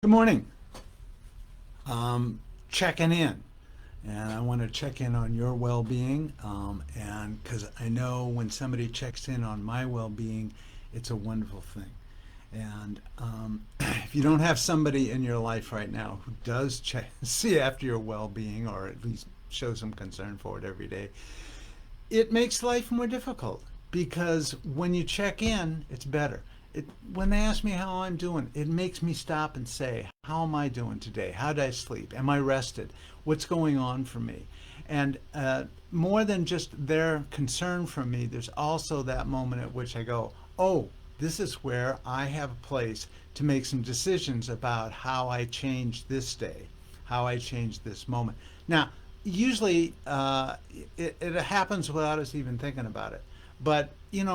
Good morning. Checking in, and I want to check in on your well-being, and because I know when somebody checks in on my well-being, it's a wonderful thing. And if you don't have somebody in your life right now who does check, see after your well-being, or at least show some concern for it every day, it makes life more difficult because when you check in, it's better. When they ask me how I'm doing, it makes me stop and say, how am I doing today? How did I sleep? Am I rested? What's going on for me? And more than just their concern for me, there's also that moment at which I go, oh, this is where I have a place to make some decisions about how I change this day, how I change this moment. Now, usually it happens without us even thinking about it. But,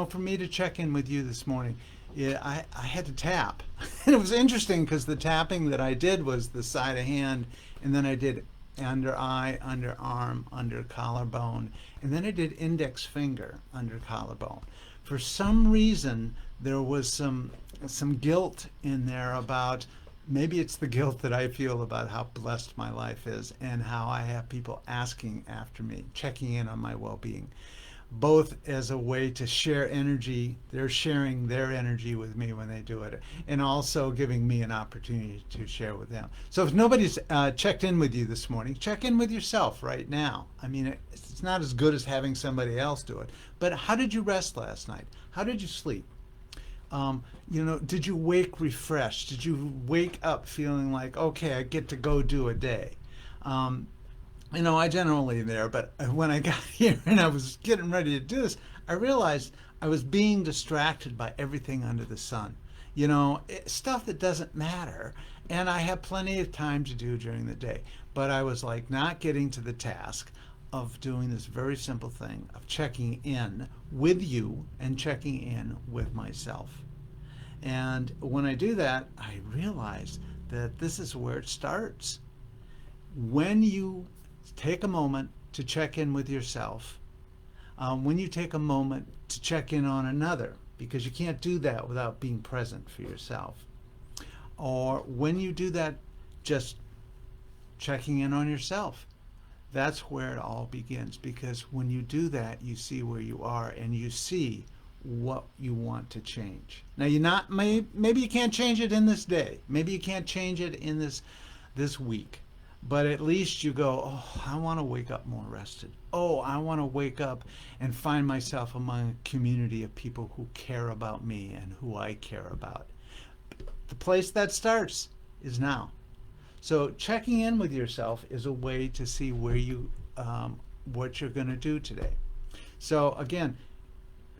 for me to check in with you this morning, yeah, I had to tap. And it was interesting because the tapping that I did was the side of hand, and then I did under eye, under arm, under collarbone, and then I did index finger under collarbone. For some reason, there was some guilt in there about maybe it's the guilt that I feel about how blessed my life is and how I have people asking after me, checking in on my well-being, both as a way to share energy. They're sharing their energy with me when they do it, and also giving me an opportunity to share with them. So if nobody's checked in with you this morning, check in with yourself right now. I mean, it's not as good as having somebody else do it, but how did you rest last night? How did you sleep? Did you wake refreshed? Did you wake up feeling like, okay, I get to go do a day? Um, I generally there, but when I got here and I was getting ready to do this, I realized I was being distracted by everything under the sun. Stuff that doesn't matter, and I have plenty of time to do during the day. But I was like not getting to the task of doing this very simple thing of checking in with you and checking in with myself. And when I do that, I realize that this is where it starts. When you take a moment to check in with yourself, when you take a moment to check in on another, because you can't do that without being present for yourself, or when you do that, just checking in on yourself, that's where it all begins. Because when you do that, you see where you are and you see what you want to change. Now, you're not, maybe you can't change it in this day, maybe you can't change it in this week, but at least you go, oh, I want to wake up more rested. Oh, I want to wake up and find myself among a community of people who care about me and who I care about. The place that starts is now. So checking in with yourself is a way to see what you're going to do today. So again,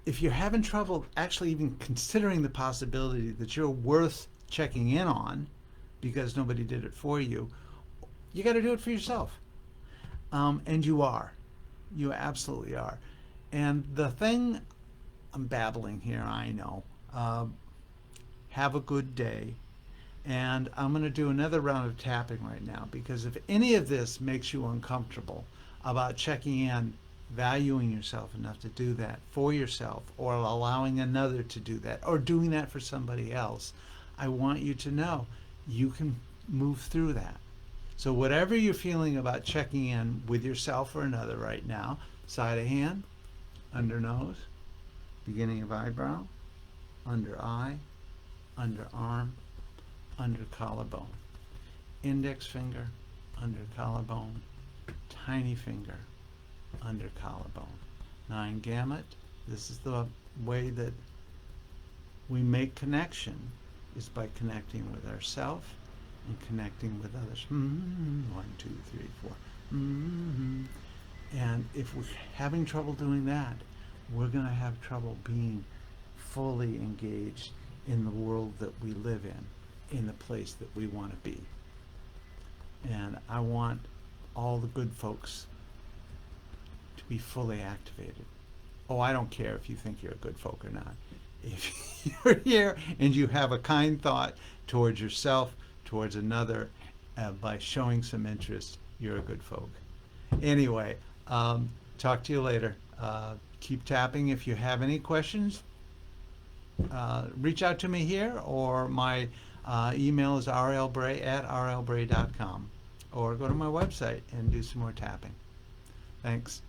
if you're having trouble actually even considering the possibility that you're worth checking in on because nobody did it for you, you got to do it for yourself. And you are. You absolutely are. And the thing, I'm babbling here, I know. Have a good day. And I'm going to do another round of tapping right now, because if any of this makes you uncomfortable about checking in, valuing yourself enough to do that for yourself, or allowing another to do that, or doing that for somebody else, I want you to know you can move through that. So whatever you're feeling about checking in with yourself or another right now, side of hand, under nose, beginning of eyebrow, under eye, under arm, under collarbone, index finger, under collarbone, tiny finger, under collarbone. Nine gamut. This is the way that we make connection, is by connecting with ourselves and connecting with others. One, two, three, four. And if we're having trouble doing that, we're going to have trouble being fully engaged in the world that we live in the place that we want to be. And I want all the good folks to be fully activated. Oh, I don't care if you think you're a good folk or not. If you're here and you have a kind thought towards yourself, towards another, by showing some interest, you're a good folk. Anyway, talk to you later. Keep tapping. If you have any questions, reach out to me here, or my Email is rlbray@rlbray.com, or go to my website and do some more tapping. Thanks.